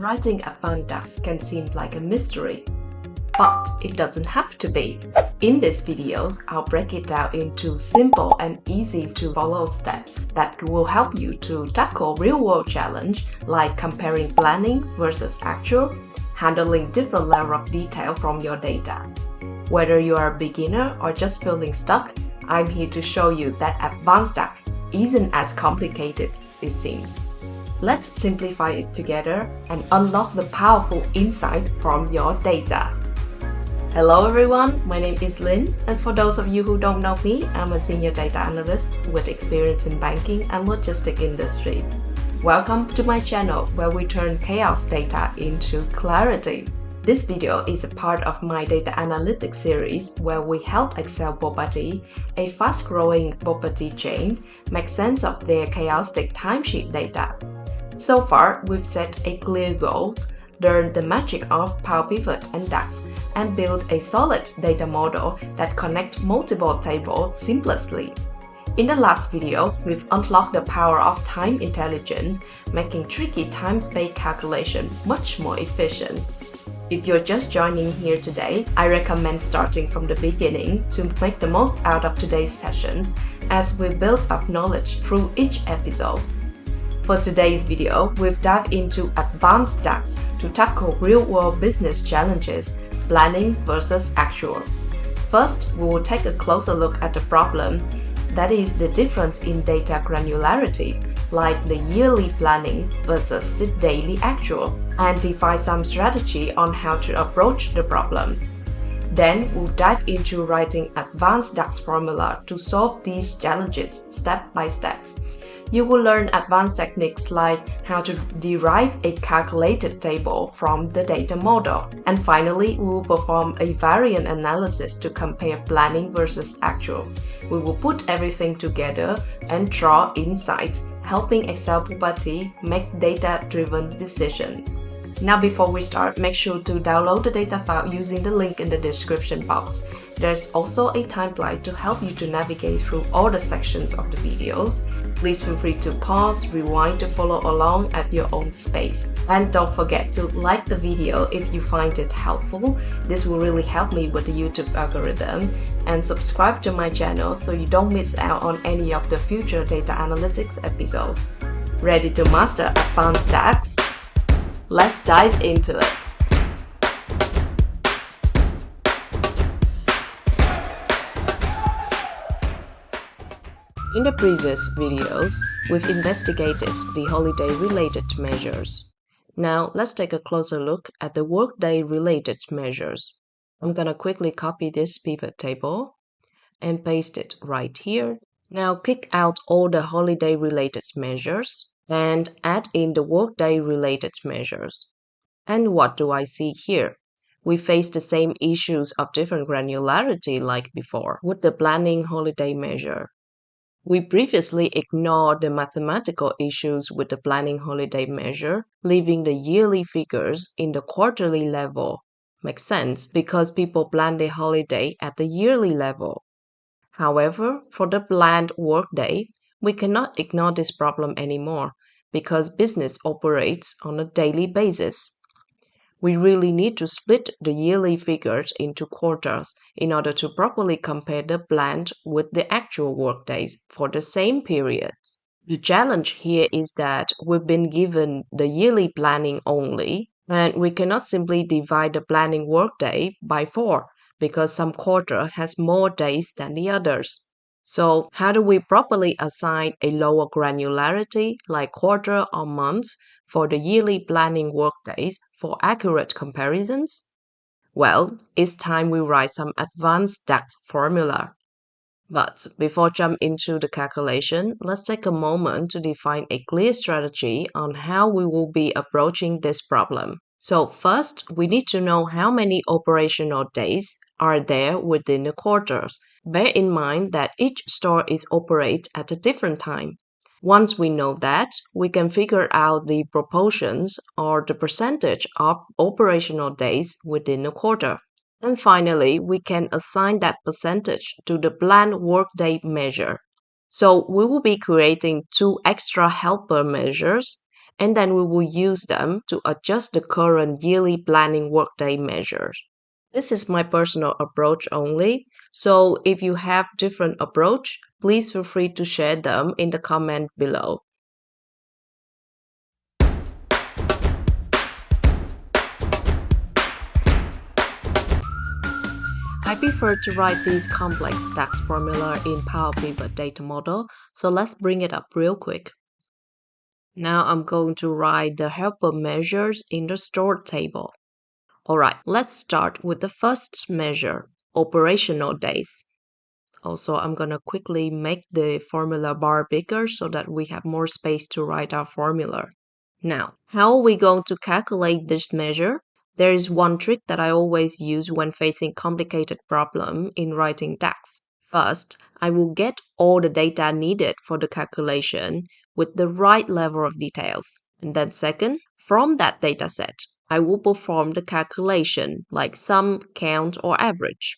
writing advanced DAX can seem like a mystery, but it doesn't have to be. In these videos, I'll break it down into simple and easy to follow steps that will help you to tackle real-world challenge like comparing planning versus actual, handling different levels of detail from your data. Whether you are a beginner or just feeling stuck, I'm here to show you that advanced DAX isn't as complicated as it seems. Let's simplify it together and unlock the powerful insight from your data. Hello everyone, my name is Lynn, and for those of you who don't know me, I'm a senior data analyst with experience in banking and logistics industry. Welcome to my channel where we turn chaos data into clarity. This video is a part of my data analytics series where we help Excel property, a fast-growing property chain, make sense of their chaotic timesheet data. So far, we've set a clear goal, learned the magic of Power Pivot and DAX, and built a solid data model that connects multiple tables seamlessly. In the last video, we've unlocked the power of time intelligence, making tricky time-space calculation much more efficient. If you're just joining here today, I recommend starting from the beginning to make the most out of today's sessions as we build up knowledge through each episode. For today's video, we've dived into advanced DAX to tackle real-world business challenges, planning versus actual. First, we will take a closer look at the problem, that is the difference in data granularity, like the yearly planning versus the daily actual, and define some strategy on how to approach the problem. Then we'll dive into writing advanced DAX formula to solve these challenges step by step. You will learn advanced techniques like how to derive a calculated table from the data model. And finally, we will perform a variance analysis to compare planning versus actual. We will put everything together and draw insights, helping Excel property make data-driven decisions. Now before we start, make sure to download the data file using the link in the description box. There's also a timeline to help you to navigate through all the sections of the videos. Please feel free to pause, rewind to follow along at your own space. And don't forget to like the video if you find it helpful. This will really help me with the YouTube algorithm. And subscribe to my channel so you don't miss out on any of the future data analytics episodes. Ready to master advanced DAX? Let's dive into it. In the previous videos, we've investigated the holiday-related measures. Now, let's take a closer look at the Workday-related measures. I'm gonna quickly copy this pivot table and paste it right here. Now, kick out all the holiday-related measures and add in the Workday-related measures. And what do I see here? We face the same issues of different granularity like before with the planning holiday measure. We previously ignored the mathematical issues with the planning holiday measure, leaving the yearly figures in the quarterly level. Makes sense because people plan their holiday at the yearly level. However, for the planned workday, we cannot ignore this problem anymore because business operates on a daily basis. We really need to split the yearly figures into quarters in order to properly compare the planned with the actual workdays for the same periods. The challenge here is that we've been given the yearly planning only, and we cannot simply divide the planning workday by 4 because some quarter has more days than the others. So how do we properly assign a lower granularity like quarter or month for the yearly planning workdays for accurate comparisons? Well, it's time we write some advanced DAX formula. But before jump into the calculation, let's take a moment to define a clear strategy on how we will be approaching this problem. So first, we need to know how many operational days are there within the quarters. Bear in mind that each store is operate at a different time. Once we know that, we can figure out the proportions or the percentage of operational days within a quarter. And finally, we can assign that percentage to the planned workday measure. So we will be creating 2 extra helper measures, and then we will use them to adjust the current yearly planning workday measures. This is my personal approach only, so if you have different approach, please feel free to share them in the comment below. I prefer to write these complex DAX formula in Power Pivot data model, so let's bring it up real quick. Now I'm going to write the helper measures in the stored table. Alright, let's start with the first measure, operational days. Also, I'm gonna quickly make the formula bar bigger so that we have more space to write our formula. Now, how are we going to calculate this measure? There is one trick that I always use when facing complicated problem in writing DAX. First, I will get all the data needed for the calculation with the right level of details. And then second, from that data set, I will perform the calculation like sum, count, or average.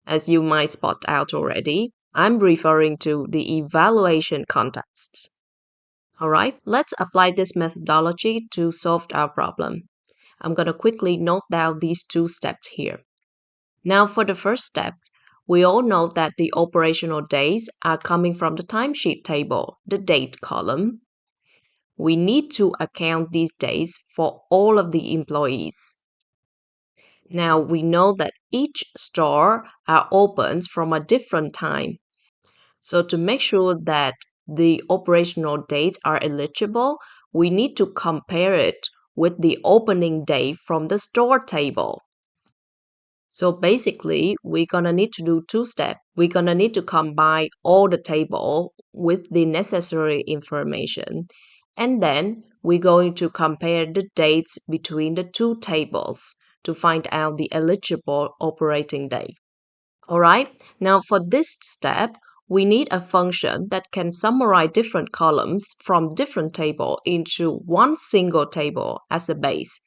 As you might spot out already, I'm referring to the evaluation contexts. Alright, let's apply this methodology to solve our problem. I'm going to quickly note down these two steps here. Now for the first step, we all know that the operational days are coming from the timesheet table, the date column. We need to account these days for all of the employees. Now we know that each store opens from a different time. So to make sure that the operational dates are eligible, we need to compare it with the opening day from the store table. So basically, we're gonna need to do two steps. We're gonna need to combine all the table with the necessary information. And then we're going to compare the dates between the two tables to find out the eligible operating day. Alright, now for this step, we need a function that can summarize different columns from different table into one single table as a base.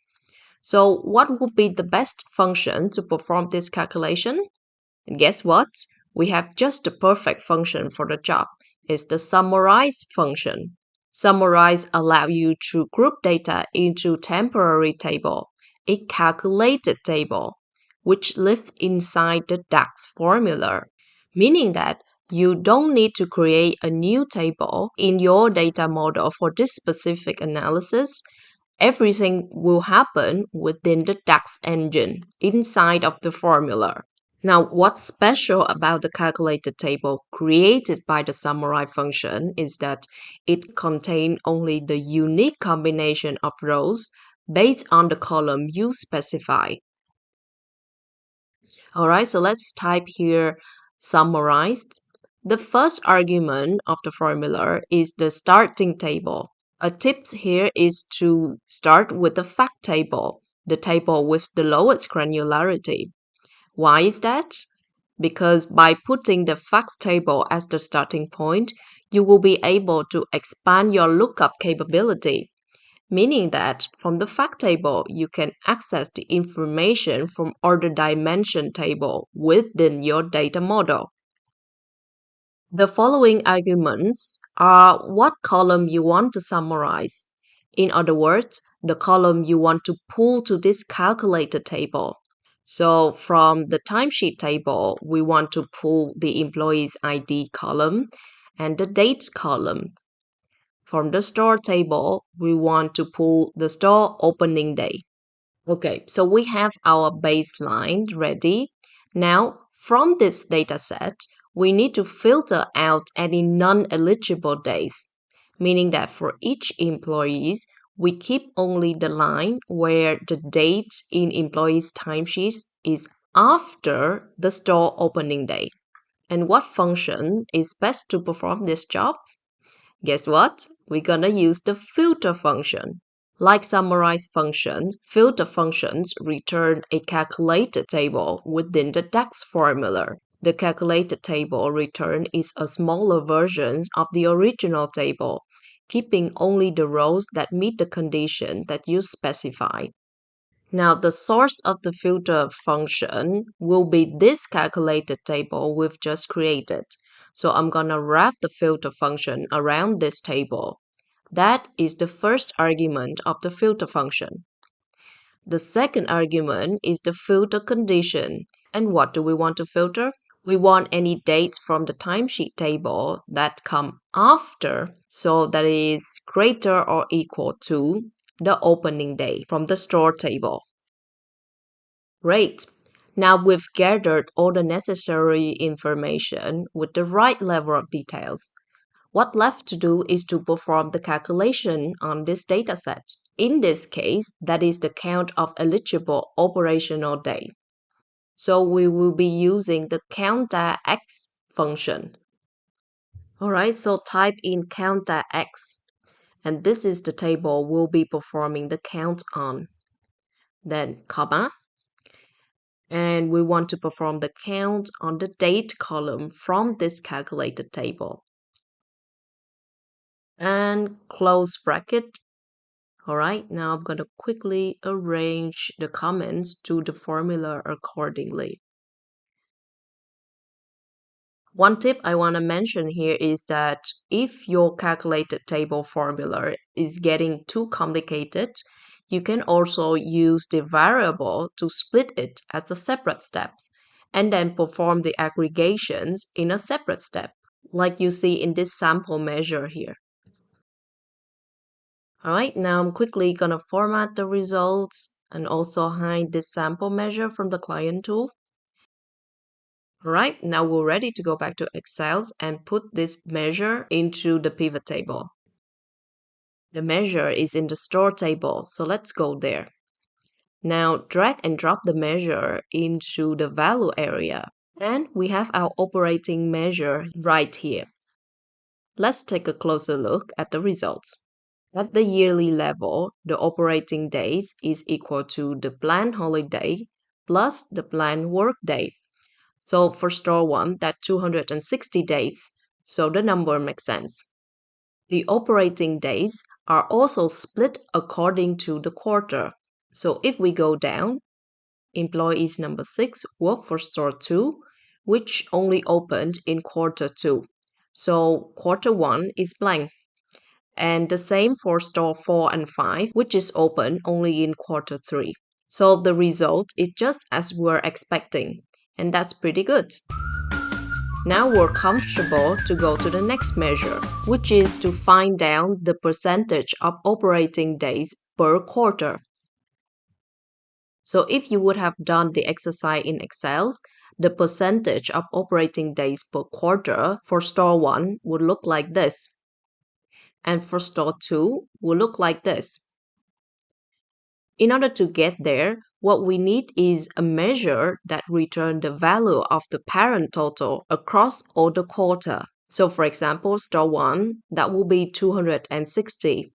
So what would be the best function to perform this calculation? And guess what? We have just the perfect function for the job. It's the summarize function. Summarize allows you to group data into temporary table, a calculated table, which live inside the DAX formula, meaning that you don't need to create a new table in your data model for this specific analysis. Everything will happen within the DAX engine inside of the formula. Now, what's special about the calculated table created by the summarize function is that it contains only the unique combination of rows based on the column you specify. Alright, so let's type here summarized. The first argument of the formula is the starting table. A tip here is to start with the fact table, the table with the lowest granularity. Why is that? Because by putting the facts table as the starting point, you will be able to expand your lookup capability, meaning that from the fact table, you can access the information from order dimension table within your data model. The following arguments are what column you want to summarize. In other words, the column you want to pull to this calculated table. So from the timesheet table, we want to pull the employee's ID column and the date column. From the store table, we want to pull the store opening day. Okay, so we have our baseline ready. Now, from this data set, we need to filter out any non-eligible days, meaning that for each employees, we keep only the line where the date in employees' timesheets is after the store opening day. And what function is best to perform this job? Guess what? We're gonna use the filter function. Like summarize functions, filter functions return a calculated table within the DAX formula. The calculated table return is a smaller version of the original table, keeping only the rows that meet the condition that you specify. Now, the source of the filter function will be this calculated table we've just created. So I'm going to wrap the filter function around this table. That is the first argument of the filter function. The second argument is the filter condition. And what do we want to filter? We want any dates from the timesheet table that come after, so that is greater or equal to the opening day from the store table. Great. Now we've gathered all the necessary information with the right level of details. What left to do is to perform the calculation on this dataset. In this case, that is the count of eligible operational day. So we will be using the count.x function. Alright, so type in count.x, and this is the table we'll be performing the count on. Then comma, and we want to perform the count on the date column from this calculated table. And close bracket. Alright, now I'm going to quickly arrange the comments to the formula accordingly. One tip I want to mention here is that if your calculated table formula is getting too complicated, you can also use the variable to split it as a separate steps and then perform the aggregations in a separate step, like you see in this sample measure here. Alright, now I'm quickly going to format the results and also hide this sample measure from the client tool. Alright, now we're ready to go back to Excel and put this measure into the pivot table. The measure is in the store table, so let's go there. Now drag and drop the measure into the value area. And we have our operating measure right here. Let's take a closer look at the results. At the yearly level, the operating days is equal to the planned holiday plus the planned work day. So for store 1, that's 260 days, so the number makes sense. The operating days are also split according to the quarter. So if we go down, employees number 6 work for store 2, which only opened in quarter 2. So quarter 1 is blank. And the same for store 4 and 5, which is open only in quarter 3. So the result is just as we're expecting, and that's pretty good. Now we're comfortable to go to the next measure, which is to find out the percentage of operating days per quarter. So if you would have done the exercise in Excel, the percentage of operating days per quarter for store 1 would look like this. And for store 2 will look like this. In order to get there, what we need is a measure that returns the value of the parent total across all the quarter. So for example, store 1, that will be 260.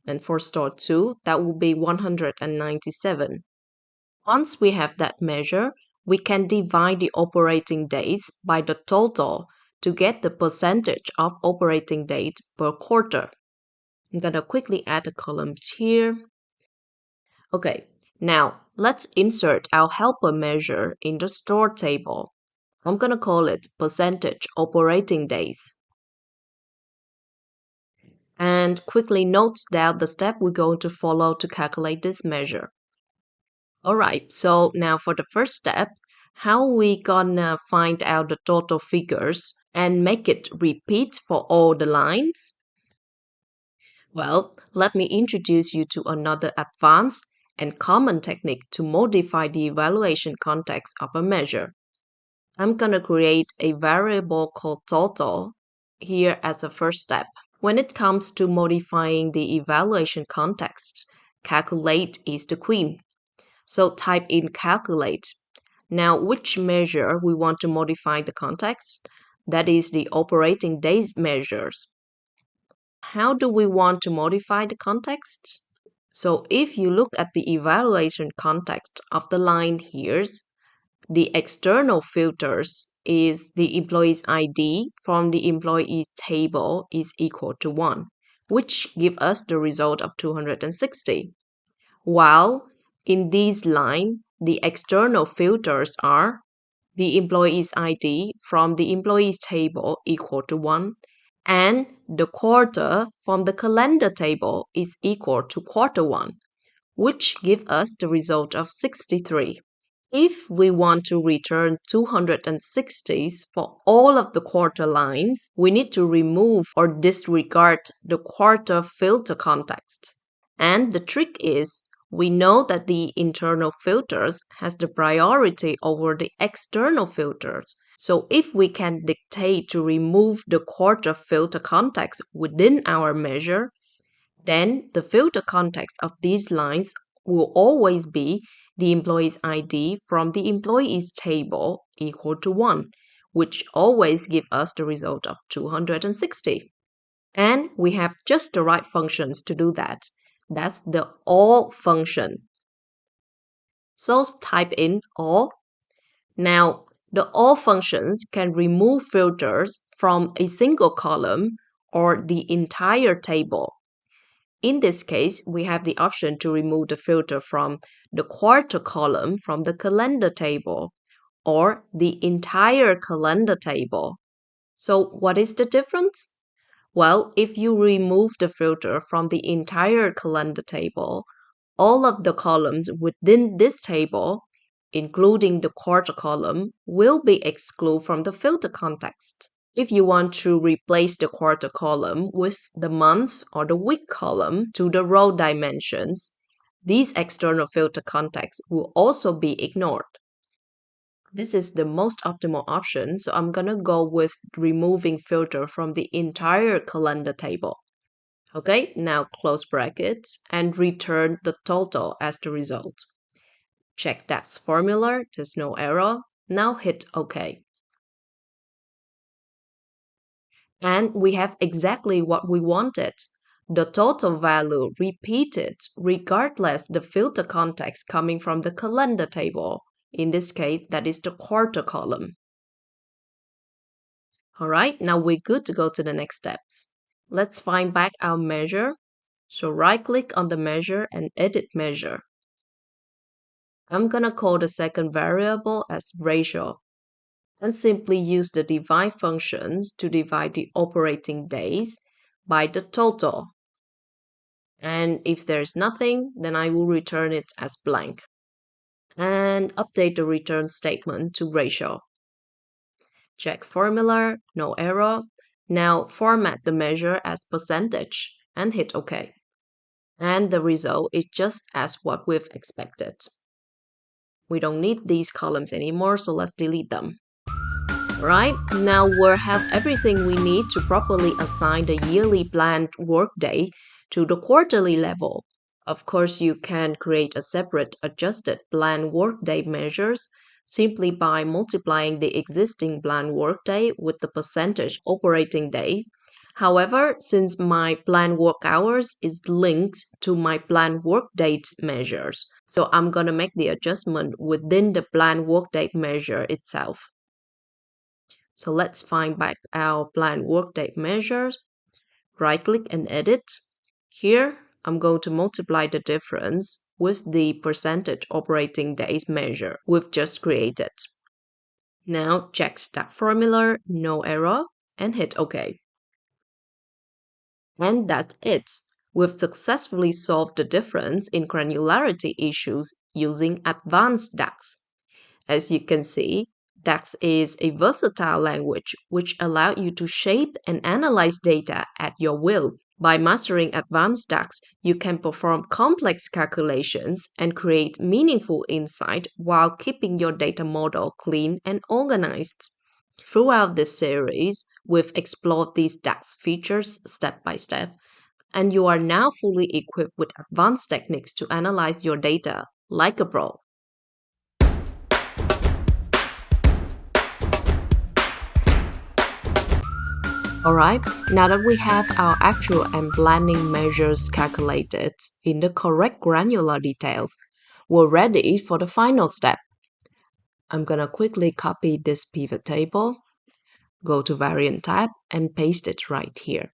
And for store 2, that will be 197. Once we have that measure, we can divide the operating days by the total to get the percentage of operating days per quarter. I'm going to quickly add the columns here. Okay, now let's insert our helper measure in the store table. I'm going to call it percentage operating days. And quickly note down the step we're going to follow to calculate this measure. Alright, so now for the first step, how we gonna find out the total figures and make it repeat for all the lines? Well, let me introduce you to another advanced and common technique to modify the evaluation context of a measure. I'm going to create a variable called total here as the first step. When it comes to modifying the evaluation context, calculate is the queen. So type in calculate. Now, which measure we want to modify the context? That is the operating days measures. How do we want to modify the context? So if you look at the evaluation context of the line here, the external filters is the employee's ID from the employee's table is equal to 1, which give us the result of 260. While in this line, the external filters are the employee's ID from the employee's table equal to 1 And the quarter from the calendar table is equal to quarter 1, which gives us the result of 63. If we want to return 260s for all of the quarter lines, we need to remove or disregard the quarter filter context. And the trick is, we know that the internal filters has the priority over the external filters. So if we can dictate to remove the quarter filter context within our measure, then the filter context of these lines will always be the employee's ID from the employees table equal to 1, which always gives us the result of 260. And we have just the right functions to do that. That's the all function. So type in all. Now, the all functions can remove filters from a single column or the entire table. In this case, we have the option to remove the filter from the quarter column from the calendar table or the entire calendar table. So what is the difference? Well, if you remove the filter from the entire calendar table, all of the columns within this table, including the quarter column, will be excluded from the filter context. If you want to replace the quarter column with the month or the week column to the row dimensions, these external filter contexts will also be ignored. This is the most optimal option, so I'm gonna go with removing filter from the entire calendar table. Okay, now close brackets and return the total as the result. Check DAX formula, there's no error. Now hit OK. And we have exactly what we wanted. The total value repeated regardless the filter context coming from the calendar table. In this case, that is the quarter column. Alright, now we're good to go to the next steps. Let's find back our measure. So right-click on the measure and edit measure. I'm gonna call the second variable as ratio and simply use the divide functions to divide the operating days by the total. And if there's nothing, then I will return it as blank. And update the return statement to ratio. Check formula, no error. Now format the measure as percentage and hit OK. And the result is just as what we've expected. We don't need these columns anymore, so let's delete them. Right, now we have everything we need to properly assign the yearly planned workday to the quarterly level. Of course, you can create a separate adjusted planned workday measures simply by multiplying the existing planned workday with the percentage operating day. However, since my planned work hours is linked to my planned work date measures, so I'm gonna make the adjustment within the planned work date measure itself. So let's find back our planned workday measures. Right-click and edit. Here, I'm going to multiply the difference with the percentage operating days measure we've just created. Now check stack formula, no error, and hit OK. And that's it. We've successfully solved the difference in granularity issues using advanced DAX. As you can see, DAX is a versatile language which allows you to shape and analyze data at your will. By mastering advanced DAX, you can perform complex calculations and create meaningful insight while keeping your data model clean and organized. Throughout this series, we've explored these DAX features step by step, and you are now fully equipped with advanced techniques to analyze your data like a pro. Alright, now that we have our actual and planning measures calculated in the correct granular details, we're ready for the final step. I'm gonna quickly copy this pivot table, go to Variant tab and paste it right here.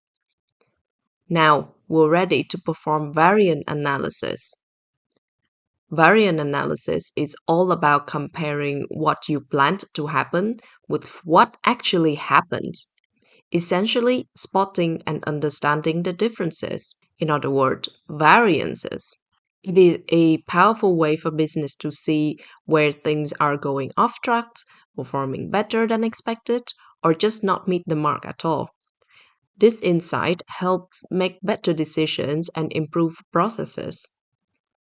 Now we're ready to perform variant analysis. Variant analysis is all about comparing what you planned to happen with what actually happened. essentially spotting and understanding the differences. In other words, variances. It is a powerful way for business to see where things are going off track, performing better than expected, or just not meet the mark at all. This insight helps make better decisions and improve processes.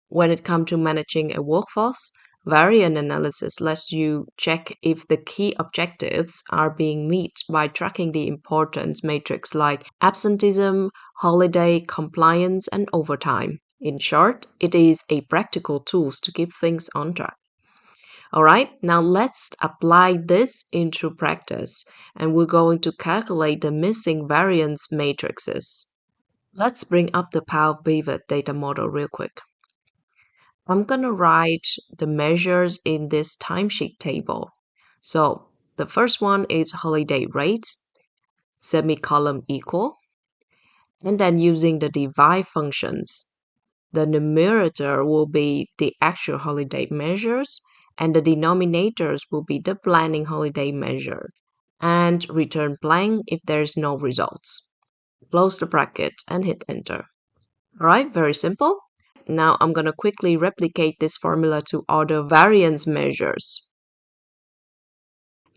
When it comes to managing a workforce, variant analysis lets you check if the key objectives are being met by tracking the importance matrix like absenteeism, holiday, compliance, and overtime. In short, it is a practical tool to keep things on track. All right, now let's apply this into practice, and we're going to calculate the missing variance matrices. Let's bring up the Power Pivot data model real quick. I'm going to write the measures in this timesheet table. So the first one is holiday rate, semicolon equal, and then using the divide functions. The numerator will be the actual holiday measures, and the denominators will be the planning holiday measure, and return blank if there's no results. Close the bracket and hit enter. All right, very simple. Now I'm going to quickly replicate this formula to other variance measures.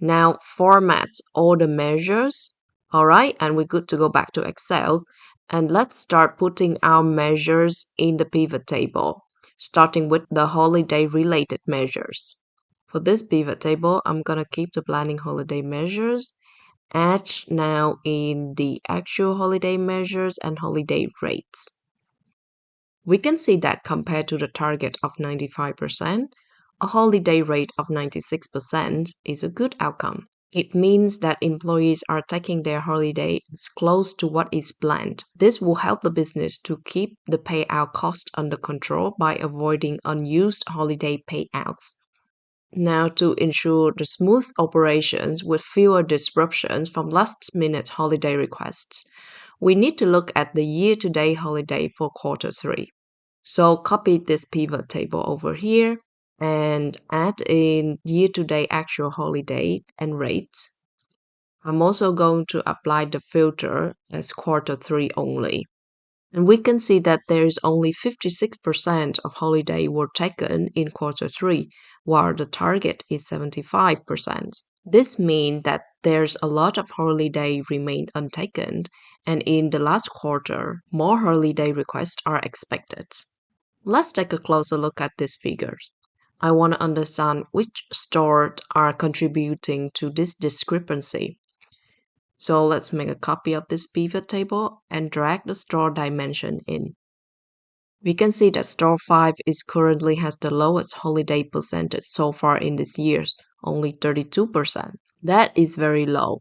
Now format all the measures. All right, and we're good to go back to Excel. And let's start putting our measures in the pivot table, starting with the holiday related measures. For this pivot table, I'm going to keep the planning holiday measures, add now in the actual holiday measures and holiday rates. We can see that compared to the target of 95%, a holiday rate of 96% is a good outcome. It means that employees are taking their holiday as close to what is planned. This will help the business to keep the payout cost under control by avoiding unused holiday payouts. Now, to ensure the smooth operations with fewer disruptions from last-minute holiday requests, we need to look at the year-to-date holiday for quarter 3. So copy this pivot table over here and add in year-to-date actual holiday and rates. I'm also going to apply the filter as quarter 3 only. And we can see that there's only 56% of holiday were taken in quarter 3, while the target is 75%. This means that there's a lot of holiday remain untaken, and in the last quarter, more holiday requests are expected. Let's take a closer look at these figures. I want to understand which stores are contributing to this discrepancy. So let's make a copy of this pivot table and drag the store dimension in. We can see that store 5 is currently has the lowest holiday percentage so far in this year, only 32%. That is very low.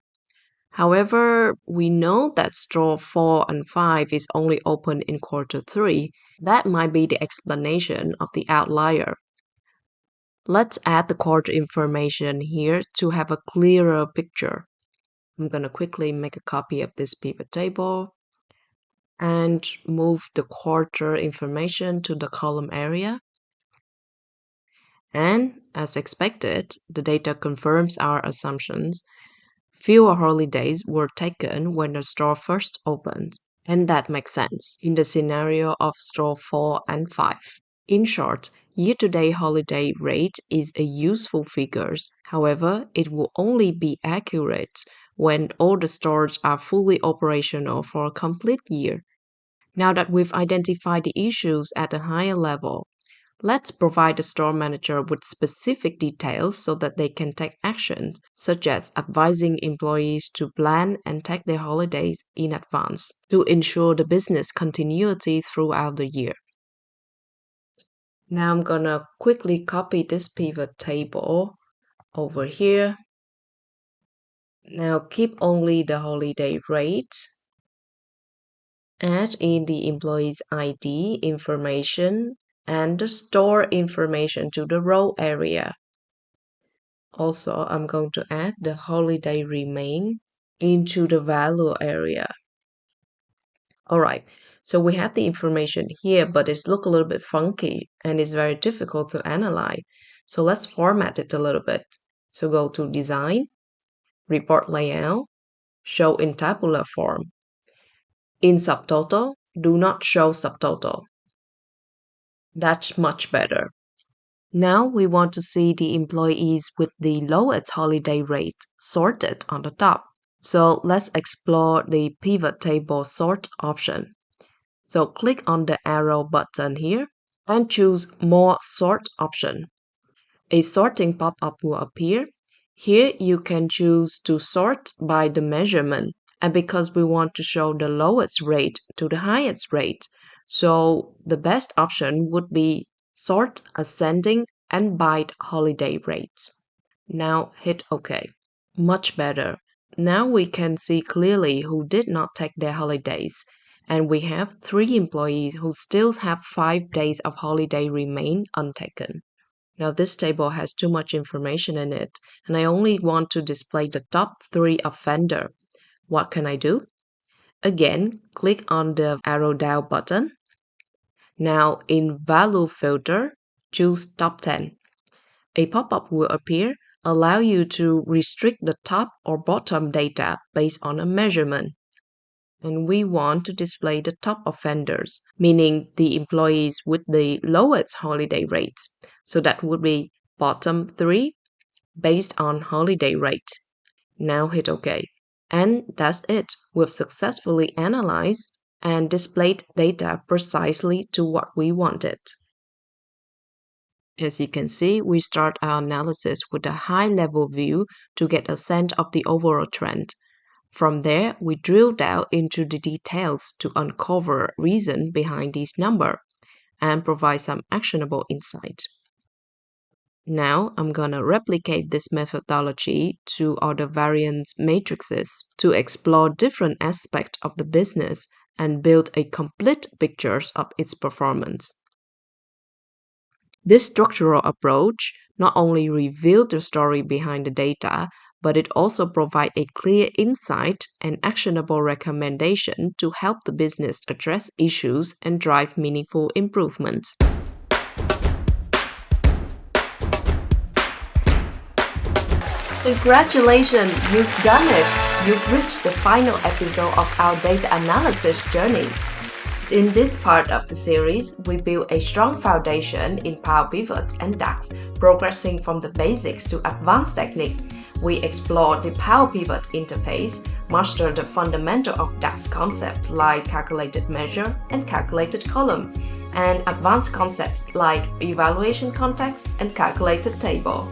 However, we know that store 4 and 5 is only open in quarter 3. That might be the explanation of the outlier. Let's add the quarter information here to have a clearer picture. I'm going to quickly make a copy of this pivot table and move the quarter information to the column area. And as expected, the data confirms our assumptions. Fewer holidays were taken when the store first opened, and that makes sense in the scenario of store 4 and 5. In short, year-to-date holiday rate is a useful figure. However, it will only be accurate when all the stores are fully operational for a complete year. Now that we've identified the issues at a higher level, let's provide the store manager with specific details so that they can take action, such as advising employees to plan and take their holidays in advance to ensure the business continuity throughout the year. Now I'm gonna quickly copy this pivot table over here. Now keep only the holiday rate. Add in the employee's ID information and the store information to the row area. Also, I'm going to add the holiday remain into the value area. All right, so we have the information here, but it's look a little bit funky and it's very difficult to analyze. So let's format it a little bit. So go to Design, Report Layout, show in tabular form. In subtotal, do not show subtotal. That's much better. Now we want to see the employees with the lowest holiday rate sorted on the top. So let's explore the pivot table sort option. So click on the arrow button here and choose More Sort option. A sorting pop-up will appear. Here you can choose to sort by the measurement, and because we want to show the lowest rate to the highest rate, so the best option would be sort ascending and by holiday rates. Now hit OK. Much better. Now we can see clearly who did not take their holidays, and we have 3 employees who still have 5 days of holiday remain untaken. Now this table has too much information in it, and I only want to display the top 3 offender. What can I do? Again, click on the arrow down button. Now in Value Filter, choose Top 10. A pop-up will appear, allow you to restrict the top or bottom data based on a measurement. And we want to display the top offenders, meaning the employees with the lowest holiday rates. So that would be bottom 3 based on holiday rate. Now hit OK. And that's it. We've successfully analyzed and displayed data precisely to what we wanted. As you can see, we start our analysis with a high-level view to get a sense of the overall trend. From there, we drill down into the details to uncover reason behind these numbers and provide some actionable insight. Now, I'm gonna replicate this methodology to other variance matrices to explore different aspects of the business and build a complete picture of its performance. This structural approach not only reveals the story behind the data, but it also provides a clear insight and actionable recommendation to help the business address issues and drive meaningful improvements. Congratulations, you've done it! You've reached the final episode of our data analysis journey. In this part of the series, we build a strong foundation in Power Pivot and DAX, progressing from the basics to advanced technique. We explore the Power Pivot interface, master the fundamental of DAX concepts like calculated measure and calculated column, and advanced concepts like evaluation context and calculated table.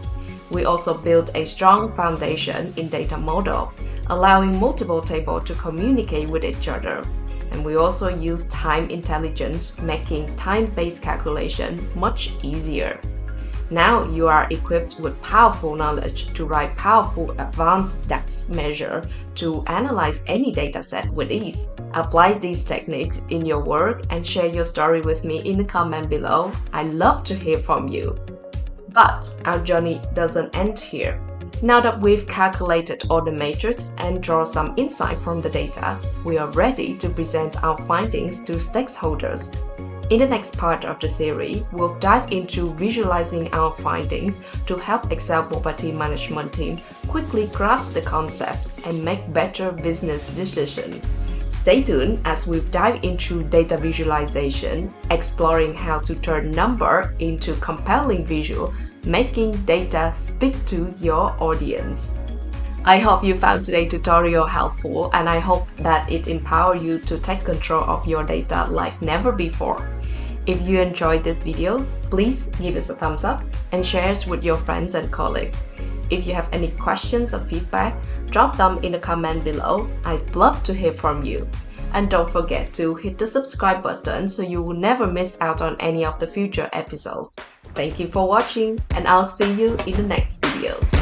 We also build a strong foundation in data model, allowing multiple tables to communicate with each other. And we also use time intelligence, making time-based calculation much easier. Now you are equipped with powerful knowledge to write powerful advanced DAX measure to analyze any dataset with ease. Apply these techniques in your work and share your story with me in the comment below. I love to hear from you. But our journey doesn't end here. Now that we've calculated all the metrics and draw some insight from the data, we are ready to present our findings to stakeholders. In the next part of the series, we'll dive into visualizing our findings to help Excel property management team quickly grasp the concept and make better business decisions. Stay tuned as we dive into data visualization, exploring how to turn number into compelling visual, making data speak to your audience. I hope you found today's tutorial helpful, and I hope that it empowers you to take control of your data like never before. If you enjoyed these videos, please give us a thumbs up and share it with your friends and colleagues. If you have any questions or feedback, drop them in the comment below. I'd love to hear from you. And don't forget to hit the subscribe button so you will never miss out on any of the future episodes. Thank you for watching, and I'll see you in the next videos.